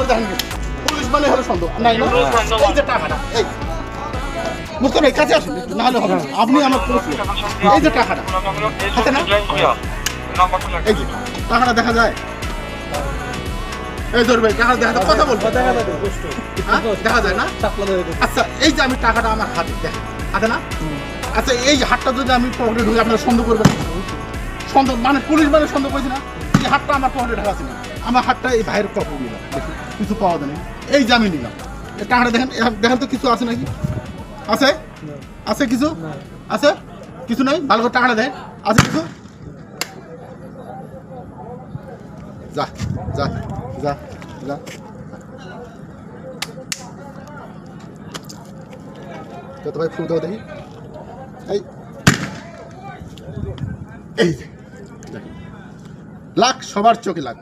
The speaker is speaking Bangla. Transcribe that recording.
করে দেখেন পুলিশ মানে হলো সন্দেহ নাই না এই যে টাকাটা এই মুক্ত ভাই কাছে আসুন না হলে হবে না আপনি আমার পুলিশ এই যে টাকাটা হাতে না এই যে টাকাটা দেখা যায় এই ধর ভাই টাকা দেখা যায় কথা বলবো দেখা যায় না আচ্ছা এই যে আমি টাকাটা আমার হাতে দেখেন হাতে না আচ্ছা এই হাতটা যদি আমি পকেটে ঢুকে আপনারা সন্দেহ করবেন সন্দেহ মানে পুলিশ মানে সন্দেহ করেছি না এই হাতটা আমার পকেটে ঢাকা আছে না আমার হাতটা এই ভাইয়ের পকেটে নিলাম কিছু পাওয়া যায় না এই যে আমি নিলাম এই টাকাটা দেখেন দেখেন তো কিছু আছে নাকি আছে আছে কিছু আছে কিছু নাই ভালো করে টাকাটা দেয় আছে কিছু যা যা যা যা তো ভাই ফুল দাও দেখি এই এই লাখ সবার চোখে লাখ